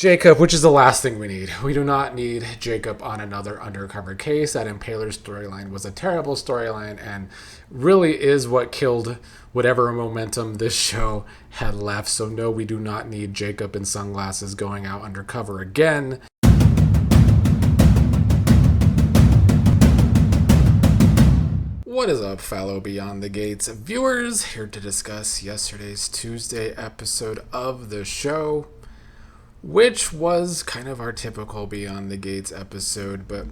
Jacob, which is the last thing we need. We do not need Jacob on another undercover case. That Impaler storyline was a terrible storyline and really is what killed whatever momentum this show had left. So no, we do not need Jacob in sunglasses going out undercover again. What is up, fellow Beyond the Gates viewers? Here to discuss yesterday's Tuesday episode of the show, which was kind of our typical Beyond the Gates episode, but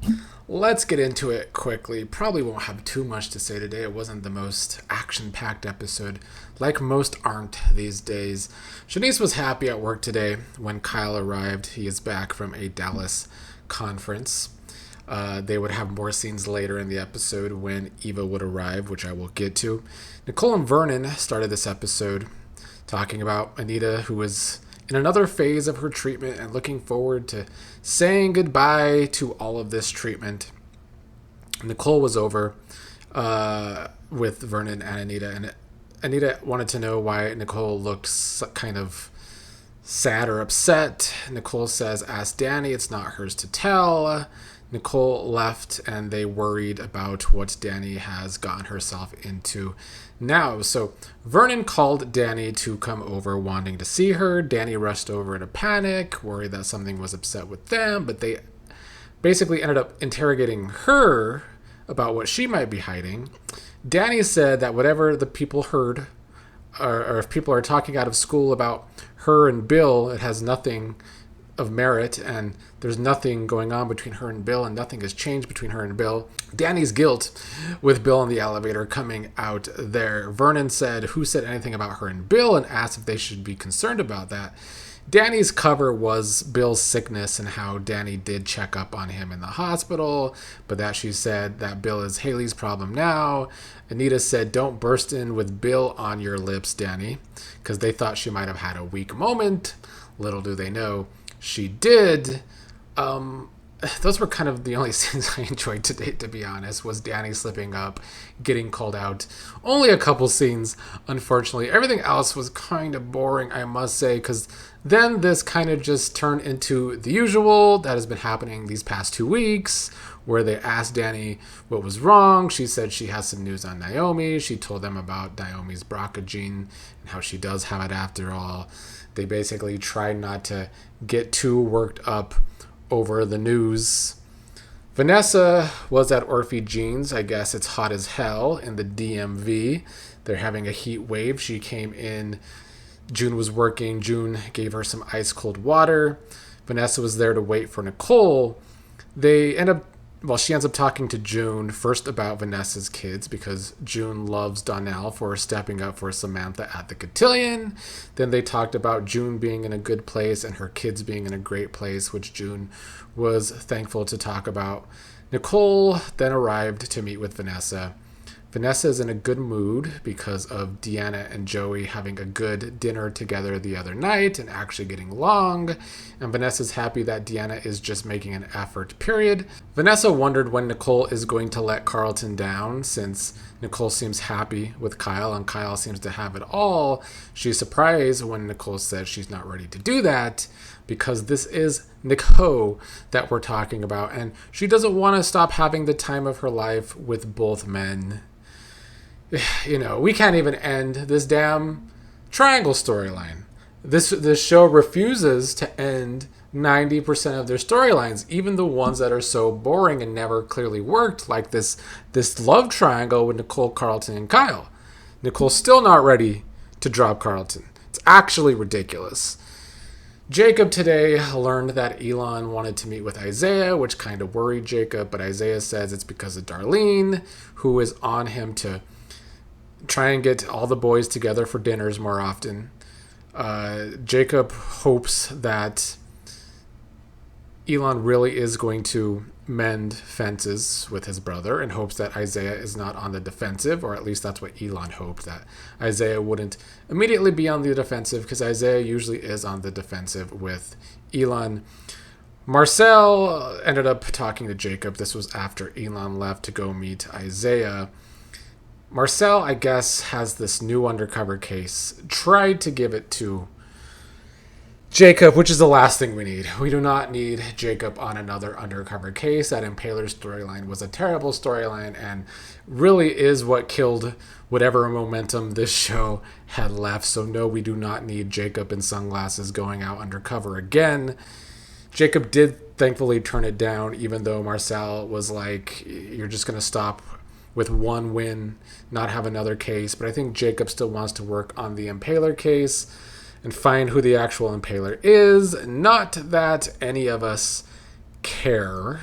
let's get into it quickly. Probably won't have too much to say today. It wasn't the most action-packed episode, like most aren't these days. Shanice was happy at work today when Kial arrived. He is back from a Dallas conference. They would have more scenes later in the episode when Eva would arrive, which I will get to. Nicole and Vernon started this episode talking about Anita, who was in another phase of her treatment and looking forward to saying goodbye to all of this treatment. Nicole was over with Vernon and Anita, and Anita wanted to know why Nicole looked kind of sad or upset. Nicole says, "Ask Dani, it's not hers to tell." Nicole left and they worried about what Dani has gotten herself into now. So Vernon called Dani to come over wanting to see her. Dani rushed over in a panic, worried that something was upset with them, but they basically ended up interrogating her about what she might be hiding. Dani said that whatever the people heard, or if people are talking out of school about her and Bill, it has nothing of merit, and there's nothing going on between her and Bill, and nothing has changed between her and Bill. Dani's guilt with Bill in the elevator coming out there. Vernon said, "Who said anything about her and Bill?" and asked if they should be concerned about that. Dani's cover was Bill's sickness and how Dani did check up on him in the hospital, but that she said that Bill is Haley's problem now. Anita said, "Don't burst in with Bill on your lips, Dani," because they thought she might have had a weak moment. Little do they know she did. Those were kind of the only scenes I enjoyed today, to be honest, was Dani slipping up, getting called out. Only a couple scenes, unfortunately. Everything else was kind of boring, I must say, because then this kind of just turned into the usual that has been happening these past 2 weeks, where they asked Dani what was wrong. She said she has some news on Naomi. She told them about Naomi's BRCA gene and how she does have it after all. They basically tried not to get too worked up over the news. Vanessa was at Orphe Jeans. I guess it's hot as hell in the DMV. They're having a heat wave. She came in. June was working. June gave her some ice cold water. Vanessa was there to wait for Nicole. She ends up talking to June first about Vanessa's kids because June loves Donnell for stepping up for Samantha at the cotillion. Then they talked about June being in a good place and her kids being in a great place, which June was thankful to talk about. Nicole then arrived to meet with Vanessa. Vanessa is in a good mood because of Deanna and Joey having a good dinner together the other night and actually getting along. And Vanessa's happy that Deanna is just making an effort, period. Vanessa wondered when Nicole is going to let Carlton down, since Nicole seems happy with Kial and Kial seems to have it all. She's surprised when Nicole says she's not ready to do that, because this is Nicole that we're talking about, and she doesn't want to stop having the time of her life with both men. You know, we can't even end this damn triangle storyline. This show refuses to end 90% of their storylines, even the ones that are so boring and never clearly worked, like this love triangle with Nicole, Carlton, and Kial. Nicole's still not ready to drop Carlton. It's actually ridiculous. Jacob today learned that Elon wanted to meet with Izaiah, which kind of worried Jacob, but Izaiah says it's because of Darlene, who is on him to try and get all the boys together for dinners more often. Jacob hopes that Elon really is going to mend fences with his brother and hopes that Izaiah is not on the defensive, or at least that's what Elon hoped, that Izaiah wouldn't immediately be on the defensive, because Izaiah usually is on the defensive with Elon. Marcel ended up talking to Jacob. This was after Elon left to go meet Izaiah. Marcel, I guess, has this new undercover case, tried to give it to Jacob, which is the last thing we need. We do not need Jacob on another undercover case. That Impaler storyline was a terrible storyline and really is what killed whatever momentum this show had left. So no, we do not need Jacob in sunglasses going out undercover again. Jacob did thankfully turn it down, even though Marcel was like, you're just going to stop with one win, not have another case. But I think Jacob still wants to work on the Impaler case and find who the actual Impaler is. Not that any of us care.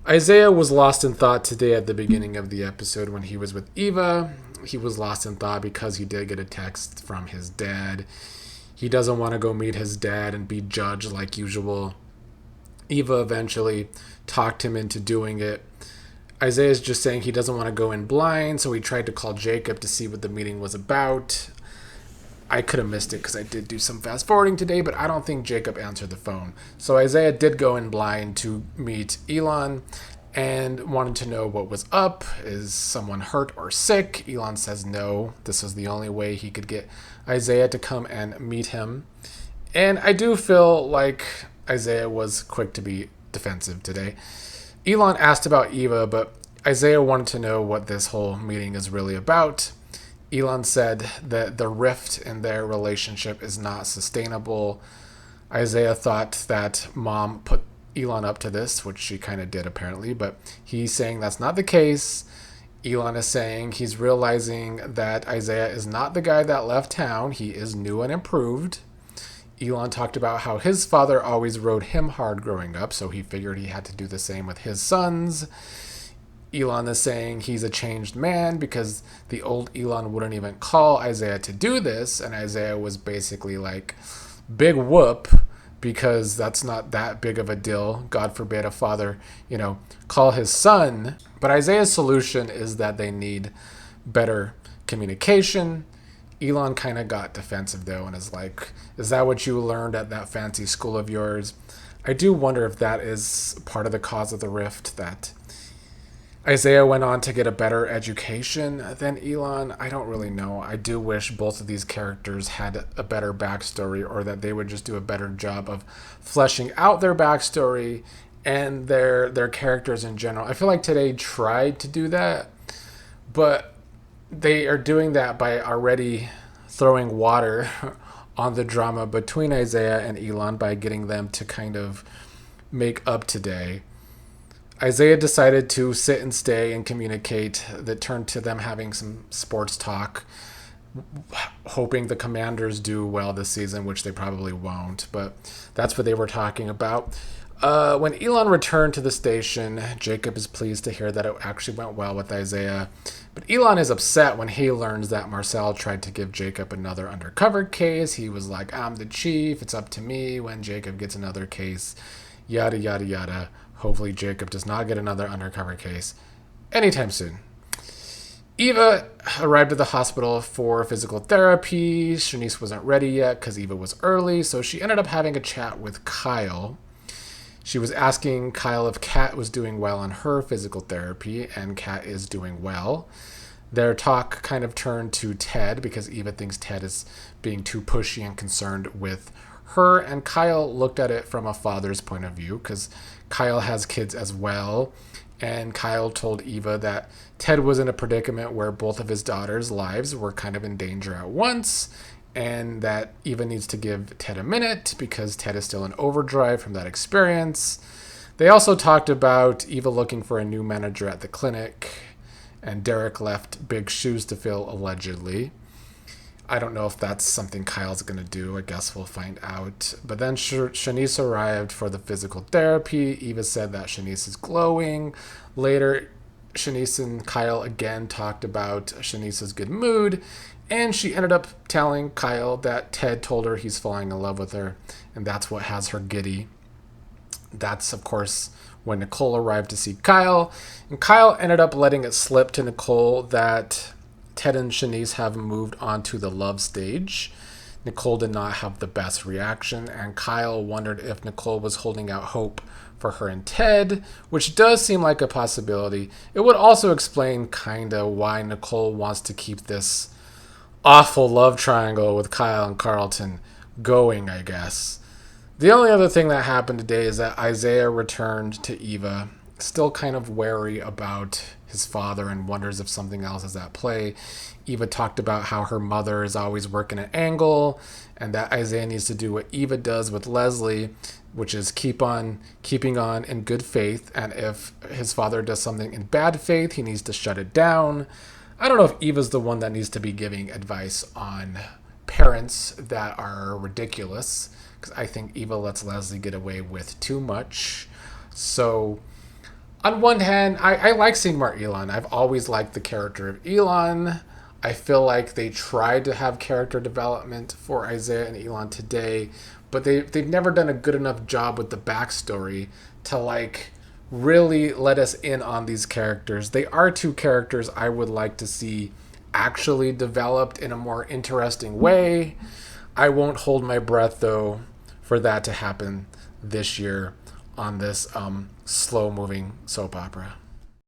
Izaiah was lost in thought today at the beginning of the episode when he was with Eva. He was lost in thought because he did get a text from his dad. He doesn't want to go meet his dad and be judged like usual. Eva eventually talked him into doing it. Izaiah's just saying he doesn't want to go in blind, so he tried to call Jacob to see what the meeting was about. I could have missed it because I did do some fast forwarding today, but I don't think Jacob answered the phone. So Izaiah did go in blind to meet Elon and wanted to know what was up. Is someone hurt or sick? Elon says no. This was the only way he could get Izaiah to come and meet him. And I do feel like Izaiah was quick to be defensive today. Elon asked about Eva, but Izaiah wanted to know what this whole meeting is really about. Elon said that the rift in their relationship is not sustainable. Izaiah thought that mom put Elon up to this, which she kind of did apparently, but he's saying that's not the case. Elon is saying he's realizing that Izaiah is not the guy that left town. He is new and improved. Elon talked about how his father always rode him hard growing up, so he figured he had to do the same with his sons. Elon is saying he's a changed man because the old Elon wouldn't even call Izaiah to do this, and Izaiah was basically like, big whoop, because that's not that big of a deal. God forbid a father, call his son. But Isaiah's solution is that they need better communication. Elon kind of got defensive though and is like, is that what you learned at that fancy school of yours? I do wonder if that is part of the cause of the rift, that Izaiah went on to get a better education than Elon. I don't really know. I do wish both of these characters had a better backstory, or that they would just do a better job of fleshing out their backstory and their characters in general. I feel like today tried to do that, but they are doing that by already throwing water on the drama between Izaiah and Elon by getting them to kind of make up today. Izaiah decided to sit and stay and communicate. That turned to them having some sports talk, hoping the Commanders do well this season, which they probably won't, but that's what they were talking about. When Elon returned to the station, Jacob is pleased to hear that it actually went well with Izaiah, but Elon is upset when he learns that Marcel tried to give Jacob another undercover case. He was like, I'm the chief, it's up to me when Jacob gets another case, yada, yada, yada. Hopefully Jacob does not get another undercover case anytime soon. Eva arrived at the hospital for physical therapy. Shanice wasn't ready yet because Eva was early, so she ended up having a chat with Kial. She was asking Kial if Kat was doing well on her physical therapy, and Kat is doing well. Their talk kind of turned to Ted because Eva thinks Ted is being too pushy and concerned with her, and Kial looked at it from a father's point of view because Kial has kids as well, and Kial told Eva that Ted was in a predicament where both of his daughters' lives were kind of in danger at once, and that Eva needs to give Ted a minute because Ted is still in overdrive from that experience. They also talked about Eva looking for a new manager at the clinic, and Derek left big shoes to fill, allegedly. I don't know if that's something Kyle's going to do. I guess we'll find out. But then Shanice arrived for the physical therapy. Eva said that Shanice is glowing. Later, Shanice and Kial again talked about Shanice's good mood. And she ended up telling Kial that Ted told her he's falling in love with her. And that's what has her giddy. That's, of course, when Nicole arrived to see Kial. And Kial ended up letting it slip to Nicole that Ted and Shanice have moved on to the love stage. Nicole did not have the best reaction, and Kial wondered if Nicole was holding out hope for her and Ted, which does seem like a possibility. It would also explain kinda why Nicole wants to keep this awful love triangle with Kial and Carlton going, I guess. The only other thing that happened today is that Izaiah returned to Eva, still kind of wary about his father and wonders if something else is at play. Eva talked about how her mother is always working an angle and that Izaiah needs to do what Eva does with Leslie, which is keep on keeping on in good faith. And if his father does something in bad faith, he needs to shut it down. I don't know if Eva's the one that needs to be giving advice on parents that are ridiculous, because I think Eva lets Leslie get away with too much. So on one hand, I like seeing more Elon. I've always liked the character of Elon. I feel like they tried to have character development for Izaiah and Elon today, but they've never done a good enough job with the backstory to like really let us in on these characters. They are two characters I would like to see actually developed in a more interesting way. I won't hold my breath though for that to happen this year on this slow moving soap opera.